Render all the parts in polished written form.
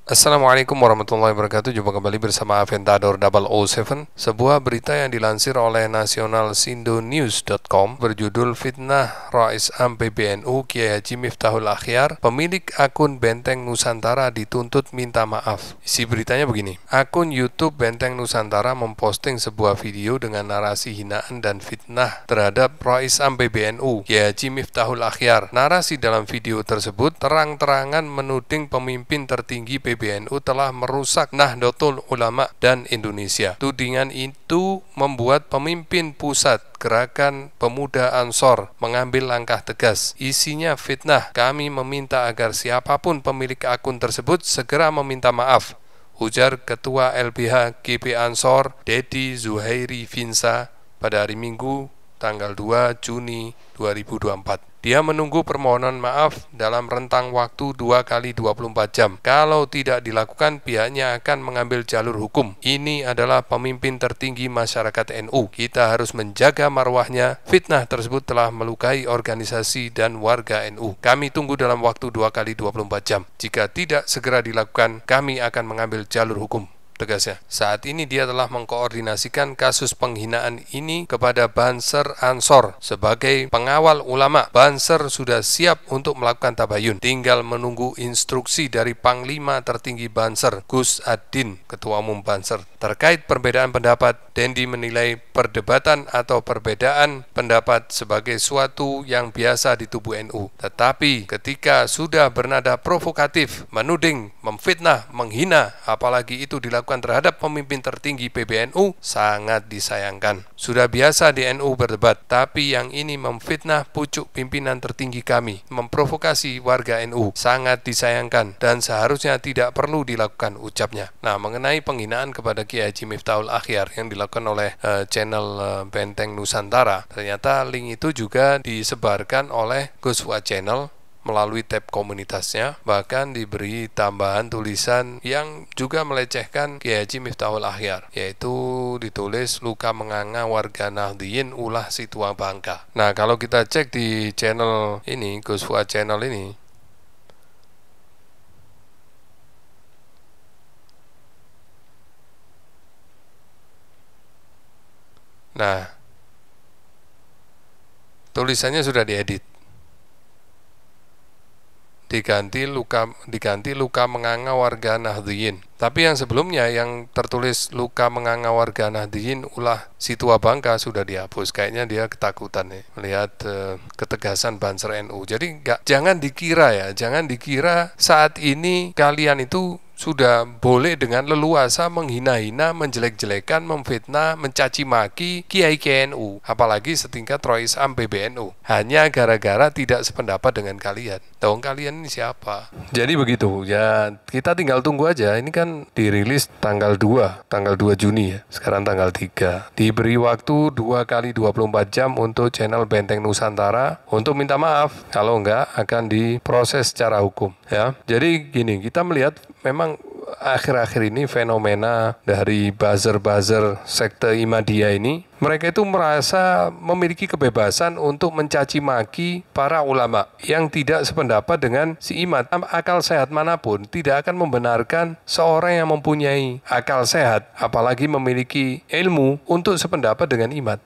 Assalamualaikum warahmatullahi wabarakatuh. Jumpa kembali bersama Aventador 007. Sebuah berita yang dilansir oleh nasionalsindonews.com berjudul Fitnah Rais Am PBNU Kiai Haji Miftahul Akhyar, pemilik akun Benteng Nusantara dituntut minta maaf. Isi beritanya begini. Akun YouTube Benteng Nusantara memposting sebuah video dengan narasi hinaan dan fitnah terhadap Rais Am PBNU Kiai Haji Miftahul Akhyar. Narasi dalam video tersebut terang-terangan menuding pemimpin tertinggi PBNU telah merusak Nahdlatul Ulama dan Indonesia. Tudingan itu membuat pemimpin pusat Gerakan Pemuda Ansor mengambil langkah tegas. Isinya fitnah. Kami meminta agar siapapun pemilik akun tersebut segera meminta maaf, ujar Ketua LBH GP Ansor Dedi Zuhairi Finsa pada hari Minggu tanggal 2 Juni 2024. Dia menunggu permohonan maaf dalam rentang waktu 2 kali 24 jam. Kalau tidak dilakukan, pihaknya akan mengambil jalur hukum. Ini adalah pemimpin tertinggi masyarakat NU. Kita harus menjaga marwahnya. Fitnah tersebut telah melukai organisasi dan warga NU. Kami tunggu dalam waktu 2 kali 24 jam. Jika tidak segera dilakukan, kami akan mengambil jalur hukum, tegasnya. Saat ini dia telah mengkoordinasikan kasus penghinaan ini kepada Banser Ansor sebagai pengawal ulama. Banser sudah siap untuk melakukan tabayun, tinggal menunggu instruksi dari Panglima tertinggi Banser, Gus Adin, Ketua Umum Banser. Terkait perbedaan pendapat, Dendi menilai perdebatan atau perbedaan pendapat sebagai suatu yang biasa di tubuh NU. Tetapi ketika sudah bernada provokatif, menuding, memfitnah, menghina, apalagi itu dilakukan terhadap pemimpin tertinggi PBNU, sangat disayangkan. Sudah biasa di NU berdebat, tapi yang ini memfitnah pucuk pimpinan tertinggi kami, memprovokasi warga NU, sangat disayangkan dan seharusnya tidak perlu dilakukan, ucapnya. Nah, mengenai penghinaan kepada Kiai Haji Miftahul Akhyar yang dilakukan oleh channel Benteng Nusantara, ternyata link itu juga disebarkan oleh Gus Fuad Channel melalui tab komunitasnya, bahkan diberi tambahan tulisan yang juga melecehkan Kiai Haji Miftahul Akhyar, yaitu ditulis luka menganga warga Nahdliyin ulah Situa Bangka. Nah, kalau kita cek di channel ini, Gus Fuad Channel ini, nah, tulisannya sudah diedit. Diganti luka menganga warga Nahdliyin. Tapi yang sebelumnya yang tertulis luka menganga warga Nahdliyin ulah Situa Bangka sudah dihapus. Kayaknya dia ketakutan nih melihat ketegasan Banser NU. Jadi jangan dikira saat ini kalian itu sudah boleh dengan leluasa menghina-hina, menjelek-jelekan, memfitnah, mencaci maki Kiai KNU, apalagi setingkat Rais Am PBNU, hanya gara-gara tidak sependapat dengan kalian. Tahu kalian ini siapa? Jadi begitu ya, kita tinggal tunggu aja. Ini kan dirilis tanggal 2 Juni ya. Sekarang tanggal 3. Diberi waktu 2 kali 24 jam untuk channel Benteng Nusantara untuk minta maaf. Kalau enggak akan diproses secara hukum ya. Jadi gini, kita melihat memang akhir-akhir ini fenomena dari buzzer-buzzer sekte Ahmadiyah ini, mereka itu merasa memiliki kebebasan untuk mencaci maki para ulama yang tidak sependapat dengan si imam. Akal sehat manapun tidak akan membenarkan seorang yang mempunyai akal sehat, apalagi memiliki ilmu, untuk sependapat dengan imam.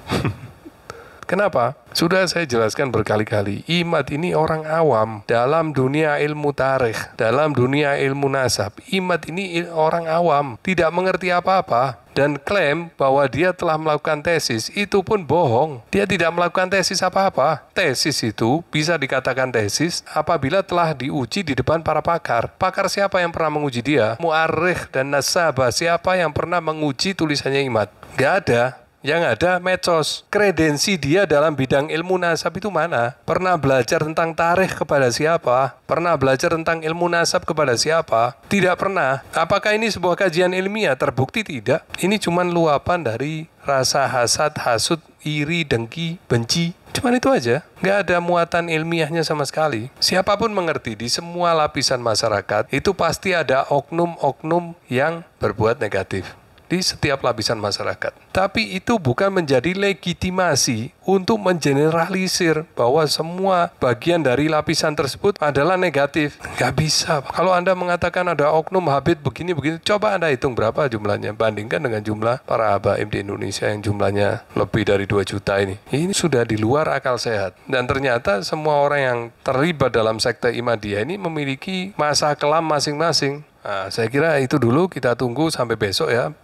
Kenapa? Sudah saya jelaskan berkali-kali, Imad ini orang awam dalam dunia ilmu tarikh, dalam dunia ilmu nasab. Imad ini orang awam, tidak mengerti apa-apa, dan klaim bahwa dia telah melakukan tesis, itu pun bohong. Dia tidak melakukan tesis apa-apa. Tesis itu bisa dikatakan tesis apabila telah diuji di depan para pakar. Pakar siapa yang pernah menguji dia? Mu'arrikh dan nasabah, siapa yang pernah menguji tulisannya Imad? Gak ada. Yang ada medsos. Kredensi dia dalam bidang ilmu nasab itu mana? Pernah belajar tentang tarikh kepada siapa? Pernah belajar tentang ilmu nasab kepada siapa? Tidak pernah. Apakah ini sebuah kajian ilmiah? Terbukti tidak. Ini cuma luapan dari rasa hasad, hasud, iri, dengki, benci. Cuman itu aja. Nggak ada muatan ilmiahnya sama sekali. Siapapun mengerti, di semua lapisan masyarakat itu pasti ada oknum-oknum yang berbuat negatif di setiap lapisan masyarakat. Tapi itu bukan menjadi legitimasi untuk mengeneralisir bahwa semua bagian dari lapisan tersebut adalah negatif. Nggak bisa. Kalau Anda mengatakan ada oknum Habib begini-begini, coba Anda hitung berapa jumlahnya. Bandingkan dengan jumlah para habaib di Indonesia yang jumlahnya lebih dari 2 juta ini. Ini sudah di luar akal sehat. Dan ternyata semua orang yang terlibat dalam sekte Ahmadiyah ini memiliki masa kelam masing-masing. Nah, saya kira itu dulu, kita tunggu sampai besok ya.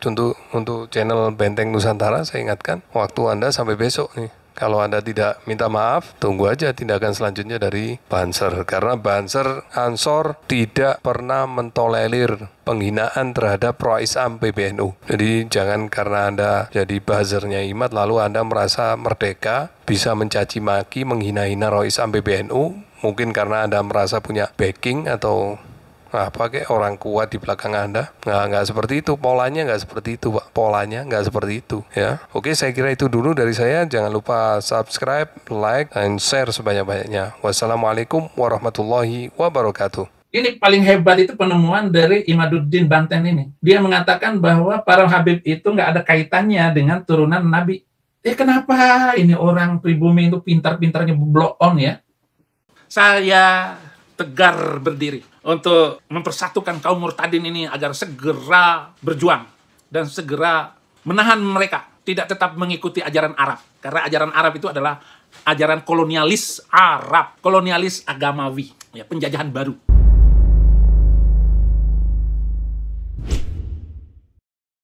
Untuk channel Benteng Nusantara, saya ingatkan, waktu Anda sampai besok nih. Kalau Anda tidak minta maaf, tunggu aja tindakan selanjutnya dari Banser. Karena Banser Ansor tidak pernah mentolerir penghinaan terhadap Rais Am PBNU. Jadi jangan karena Anda jadi buzzernya Imad, lalu Anda merasa merdeka, bisa mencaci maki, menghina-hina Rais Am PBNU. Mungkin karena Anda merasa punya backing atau pakai orang kuat di belakang Anda. Nggak seperti itu, polanya nggak seperti itu, Pak. Polanya nggak seperti itu, ya. Oke, saya kira itu dulu dari saya. Jangan lupa subscribe, like, dan share sebanyak-banyaknya. Wassalamualaikum warahmatullahi wabarakatuh. Ini paling hebat itu penemuan dari Imaduddin Banten ini. Dia mengatakan bahwa para Habib itu nggak ada kaitannya dengan turunan Nabi. Kenapa ini orang pribumi itu pintar-pintarnya blow on ya? Saya tegar berdiri untuk mempersatukan kaum murtadin ini agar segera berjuang dan segera menahan mereka tidak tetap mengikuti ajaran Arab. Karena ajaran Arab itu adalah ajaran kolonialis Arab, kolonialis agamawi, ya, penjajahan baru.